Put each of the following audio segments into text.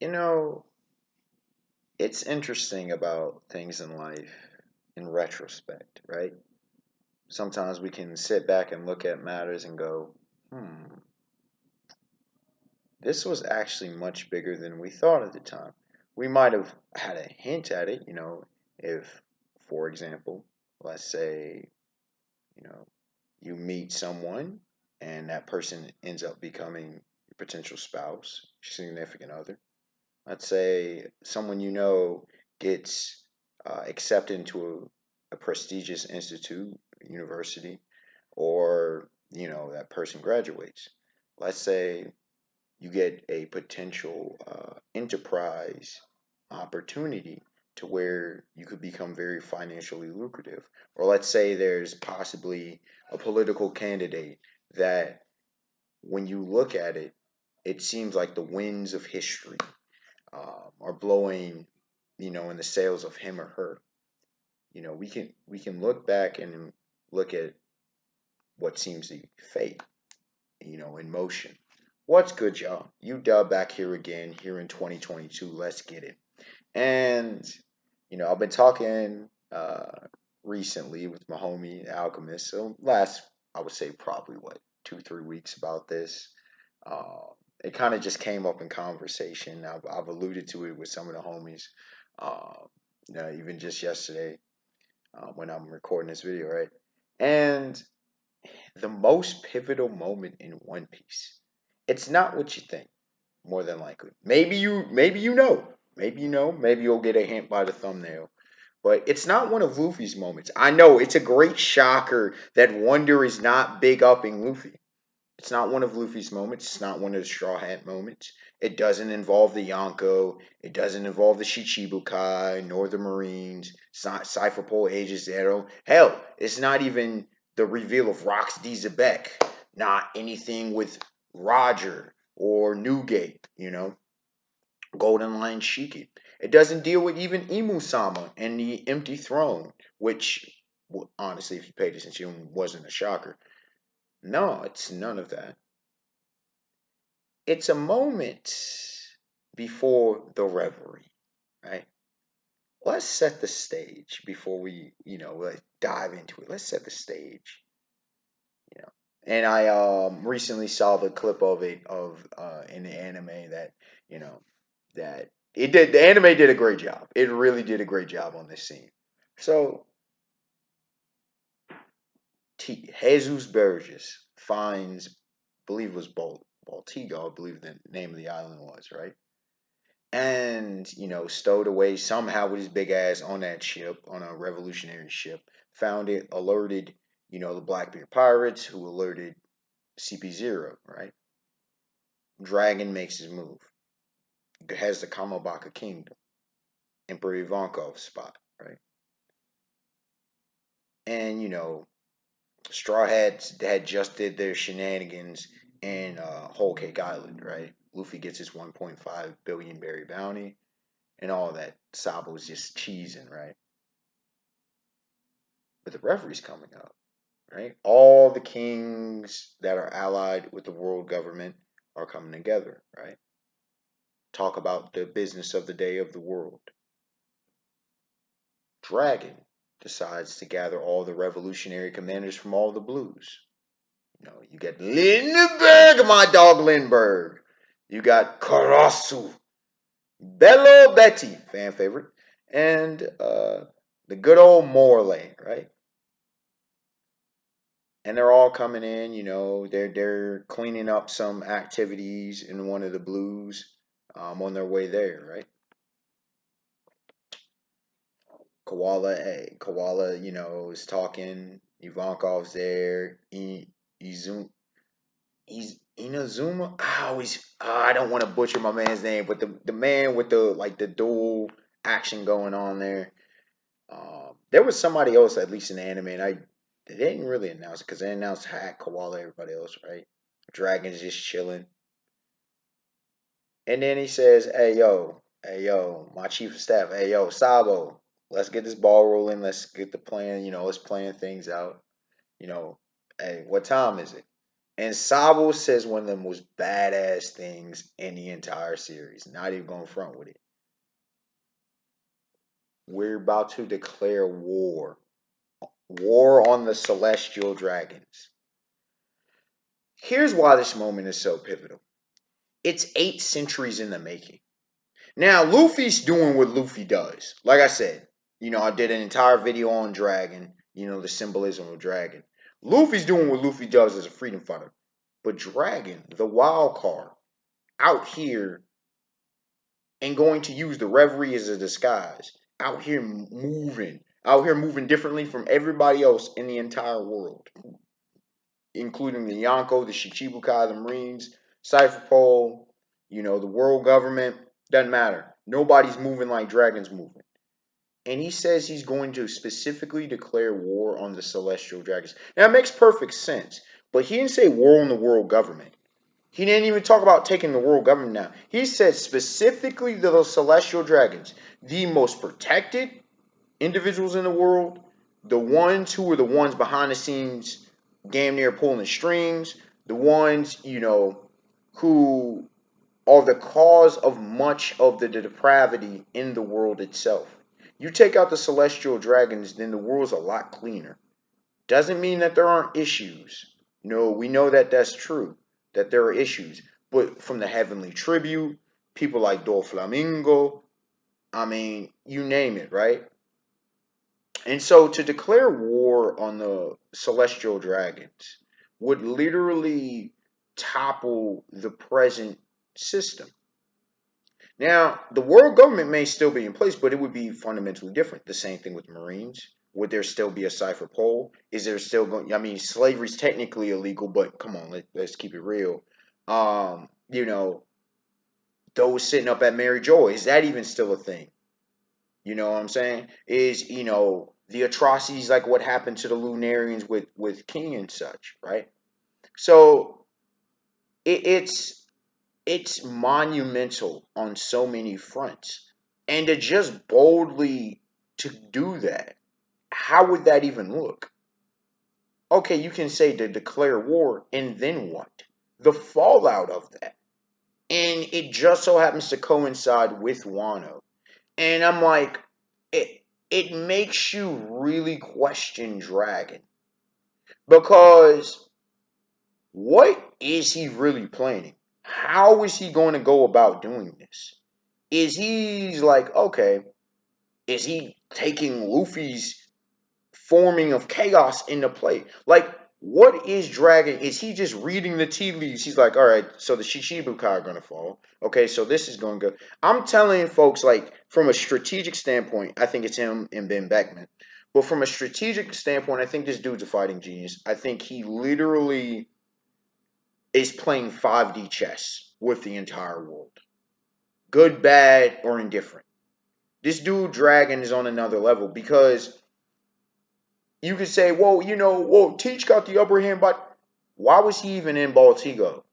You know, it's interesting about things in life in retrospect, right? Sometimes we can sit back and look at matters and go, hmm, this was actually much bigger than we thought at the time. We might have had a hint at it, if, for example, let's say, you know, you meet someone and that person ends up becoming your potential spouse, significant other. Let's say someone gets accepted into a prestigious institute, university, or that person graduates. Let's say you get a potential enterprise opportunity to where you could become very financially lucrative. Or let's say there's possibly a political candidate that when you look at it, it seems like the winds of history are blowing, in the sails of him or her. We can look back and look at what seems to be fate, in motion. What's good, y'all? You dub back here again, here in 2022. Let's get it. And I've been talking recently with my homie Alchemist. So last, I would say probably what 2 3 weeks about this. Uh, it kind of just came up in conversation. I've alluded to it with some of the homies. Uh, even just yesterday when I'm recording this video, right? And the most pivotal moment in One Piece. It's not what you think, more than likely. Maybe you'll get a hint by the thumbnail. But it's not one of Luffy's moments. I know it's a great shocker that Wonder is not big upping Luffy. It's not one of Luffy's moments. It's not one of the Straw Hat moments. It doesn't involve the Yonko. It doesn't involve the Shichibukai, nor the Marines. It's not Cypher Pole Aegis Zero. Hell, it's not even the reveal of Rox D. Zebek. Not anything with Roger or Newgate. Golden Lion Shiki. It doesn't deal with even Imu Sama and the Empty Throne, which, honestly, if you paid attention, wasn't a shocker. No, it's none of that. It's a moment before the reverie, right? Let's set the stage before we, dive into it. Let's set the stage, you know. And I recently saw the clip of it of in the anime that, you know, that the anime did a great job. It really did a great job on this scene. So Jesus Burgess finds, I believe it was Baltigo, I believe the name of the island was, right? And stowed away somehow with his big ass on that ship, on a revolutionary ship. Found it, alerted the Blackbeard pirates, who alerted CP0, right? Dragon makes his move, has the Kamabaka kingdom, Emperor Ivankov's spot, right? And Straw Hats had just did their shenanigans in Whole Cake Island, right? Luffy gets his 1.5 billion berry bounty and all that. Sabo's just cheesing, right? But the referee's coming up, right? All the kings that are allied with the world government are coming together, right? Talk about the business of the day of the world. Dragon decides to gather all the revolutionary commanders from all the blues. You get Lindbergh, my dog Lindbergh. You got Karasu, Bello Betty, fan favorite, and the good old Morley, right? And they're all coming in. They're cleaning up some activities in one of the blues on their way there, right? Koala, is talking. Ivankov's there. Izum, he's Inazuma. I don't want to butcher my man's name, but the man with the dual action going on there. There was somebody else, at least in the anime, and they didn't really announce it because they announced Hack, Koala, everybody else, right? Dragon's just chilling. And then he says, hey yo, my chief of staff, hey yo, Sabo, let's get this ball rolling. Let's get the plan, let's plan things out. You know, hey, what time is it? And Sabo says one of the most badass things in the entire series. Not even going front with it. We're about to declare war. War on the celestial dragons. Here's why this moment is so pivotal. It's 8 centuries in the making. Now, Luffy's doing what Luffy does. Like I said, I did an entire video on Dragon, the symbolism of Dragon. Luffy's doing what Luffy does as a freedom fighter. But Dragon, the wild card, out here and going to use the reverie as a disguise, out here moving differently from everybody else in the entire world, including the Yonko, the Shichibukai, the Marines, Cypher Pole, the world government. Doesn't matter. Nobody's moving like Dragon's moving. And he says he's going to specifically declare war on the celestial dragons. Now, it makes perfect sense, but he didn't say war on the world government. He didn't even talk about taking the world government now. He said specifically the celestial dragons, the most protected individuals in the world, the ones who are the ones behind the scenes, damn near pulling the strings, the ones, who are the cause of much of the depravity in the world itself. You take out the celestial dragons, then the world's a lot cleaner. Doesn't mean that there aren't issues. No, we know that that's true, that there are issues. But from the heavenly tribute, people like Doflamingo, I mean, you name it, right? And so to declare war on the celestial dragons would literally topple the present system. Now, the world government may still be in place, but it would be fundamentally different. The same thing with Marines. Would there still be a cipher pole? Is there still going? I mean, slavery is technically illegal, but come on, let's keep it real. Um, you know, those sitting up at Mary Joy, is that even still a thing? You know what I'm saying? Is the atrocities like what happened to the Lunarians with King and such, right? So it's monumental on so many fronts. And to just boldly to do that, how would that even look? Okay, you can say to declare war, and then what? The fallout of that. And it just so happens to coincide with Wano. And I'm like, it makes you really question Dragon. Because what is he really planning? How is he going to go about doing this? Is he's like, okay, is he taking Luffy's forming of chaos into play? Like, what is Dragon? Is he just reading the tea leaves? He's like, all right, so the Shichibukai are going to fall. Okay, so this is going to go. I'm telling folks, like, from a strategic standpoint, I think it's him and Ben Beckman. But from a strategic standpoint, I think this dude's a fighting genius. I think he literally is playing 5D chess with the entire world. Good, bad, or indifferent. This dude Dragon is on another level because you could say, well, Teach got the upper hand, but why was he even in Baltigo?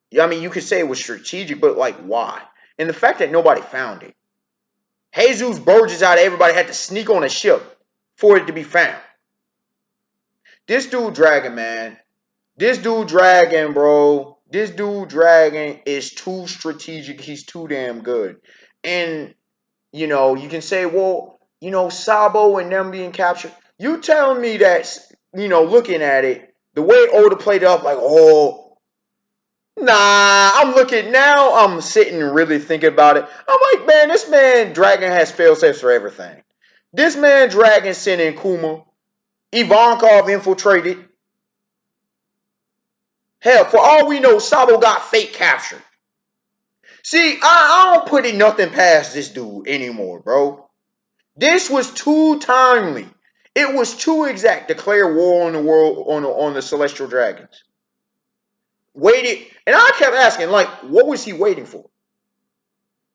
Yeah, I mean, you could say it was strategic, but like, why? And the fact that nobody found it. Jesus Burgess out of everybody had to sneak on a ship for it to be found. This dude Dragon, man. This dude Dragon, bro. This dude Dragon is too strategic. He's too damn good. And you can say, well, Sabo and them being captured. You telling me that, looking at it, the way Oda played it up, like, oh, nah, I'm looking now, I'm sitting and really thinking about it. I'm like, man, this man Dragon has fail safes for everything. This man Dragon sent in Kuma. Ivankov infiltrated. Hell, for all we know, Sabo got fake captured. See, I don't put it nothing past this dude anymore, bro. This was too timely. It was too exact. Declare war on the world on the celestial dragons. Waited, and I kept asking, like, what was he waiting for?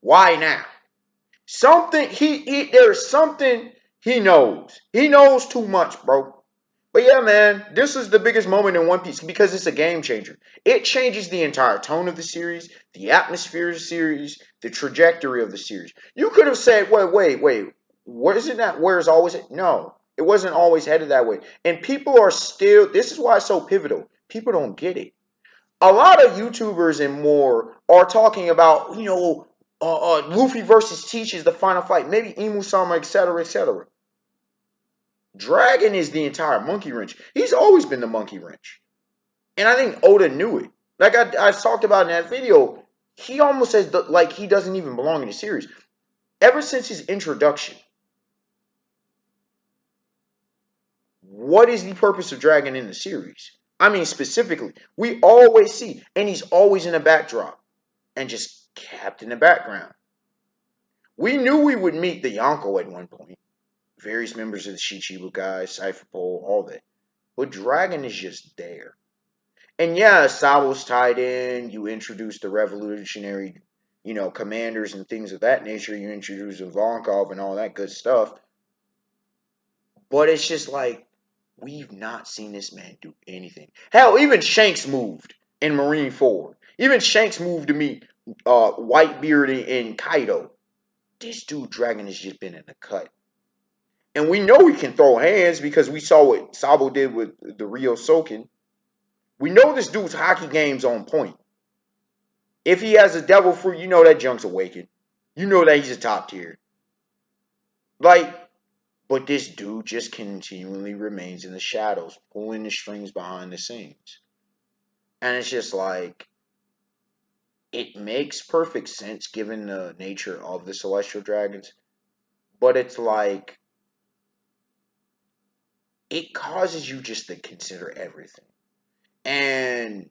Why now? Something there's something he knows. He knows too much, bro. But yeah, man, this is the biggest moment in One Piece because it's a game changer. It changes the entire tone of the series, the atmosphere of the series, the trajectory of the series. You could have said, wait, where is it not? Where is always it? No. It wasn't always headed that way. And people are still, this is why it's so pivotal. People don't get it. A lot of YouTubers and more are talking about, Luffy versus Teach is the final fight. Maybe Imu Sama, etc., etc. Dragon is the entire monkey wrench. He's always been the monkey wrench. And I think Oda knew it. Like I talked about in that video, he almost says like he doesn't even belong in the series. Ever since his introduction, what is the purpose of Dragon in the series? I mean, specifically, we always see, and he's always in the backdrop and just kept in the background. We knew we would meet the Yonko at one point, various members of the Shichibukai, Cypher Pole, all that. But Dragon is just there. And yeah, Sabo's tied in. You introduce the revolutionary, commanders and things of that nature. You introduce Ivankov and all that good stuff. But it's just like, we've not seen this man do anything. Hell, even Shanks moved in Marine 4. Even Shanks moved to meet Whitebeard and Kaido. This dude Dragon has just been in the cut. And we know he can throw hands because we saw what Sabo did with the Rio Soken. We know this dude's hockey game's on point. If he has a devil fruit, you know that junk's awakened. You know that he's a top tier. Like, but this dude just continually remains in the shadows, pulling the strings behind the scenes. And it's just like, it makes perfect sense given the nature of the Celestial Dragons. But it's like, it causes you just to consider everything. And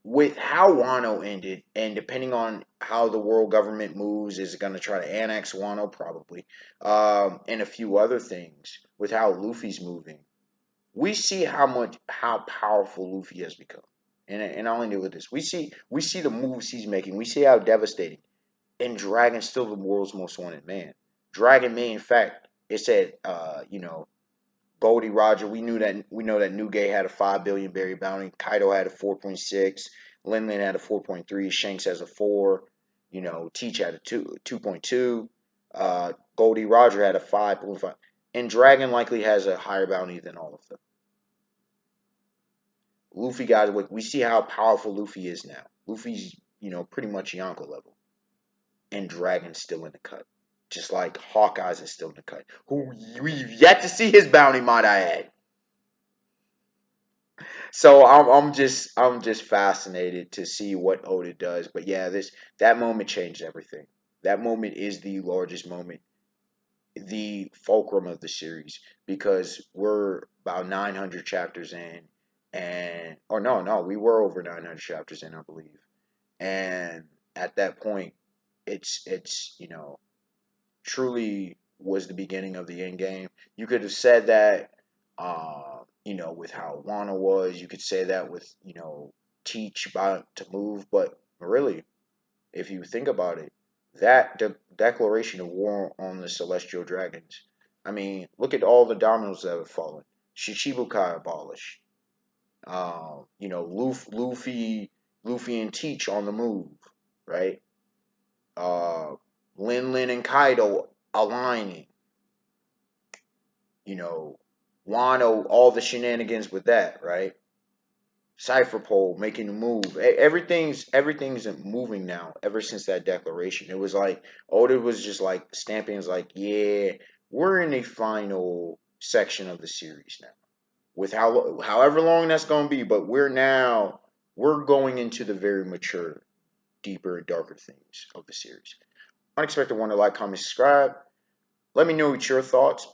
with how Wano ended, and depending on how the world government moves, is it going to try to annex Wano? Probably. And a few other things with how Luffy's moving. We see how powerful Luffy has become. And I'll end it with this. We see the moves he's making. We see how devastating. And Dragon's still the world's most wanted man. Dragon may, in fact, it said, Goldie Roger, we know that Newgate had a 5 billion berry bounty. Kaido had a 4.6. Linlin had a 4.3. Shanks has a 4. Teach had a 2.2. Goldie Roger had a 5.5. And Dragon likely has a higher bounty than all of them. Luffy guys, we see how powerful Luffy is now. Luffy's, pretty much Yonko level. And Dragon's still in the cut. Just like Hawkeye's is still in the cut. Who we've yet to see his bounty, might I add. So I'm just fascinated to see what Oda does. But yeah, that moment changed everything. That moment is the largest moment, the fulcrum of the series, because we're about 900 chapters in, and or no, we were over 900 chapters in, I believe. And at that point, it's truly was the beginning of the end game. You could have said that, with how Wano was. You could say that with, Teach about to move. But really, if you think about it, that declaration of war on the Celestial Dragons, I mean, look at all the dominoes that have fallen. Shichibukai abolished. Luffy and Teach on the move, right? Uh, Lin and Kaido aligning. You know, Wano, all the shenanigans with that, right? Cypher Pole making the move. Everything's moving now ever since that declaration. It was like Oda was just like stamping, is like, yeah, we're in the final section of the series now. With however long that's gonna be, but we're going into the very mature, deeper, and darker things of the series. Unexpected Wonder, like, comment, subscribe. Let me know what your thoughts.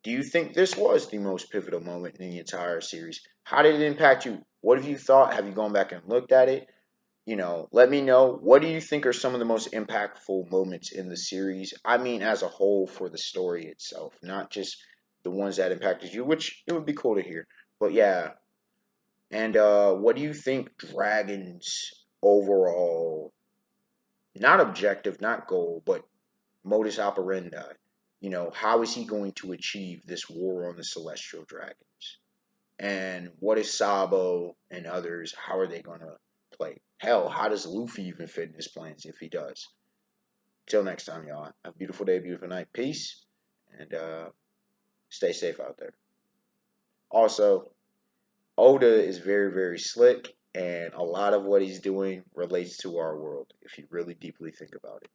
Do you think this was the most pivotal moment in the entire series? How did it impact you? What have you thought? Have you gone back and looked at it? Let me know. What do you think are some of the most impactful moments in the series? I mean, as a whole, for the story itself, not just the ones that impacted you, which it would be cool to hear. But yeah. And what do you think Dragon's overall, not objective, not goal, but modus operandi? How is he going to achieve this war on the Celestial Dragons? And what is Sabo and others? How are they going to play? Hell, how does Luffy even fit in his plans if he does? Till next time, y'all. Have a beautiful day, beautiful night. Peace. And Stay safe out there. Also, Oda is very, very slick, and a lot of what he's doing relates to our world if you really deeply think about it.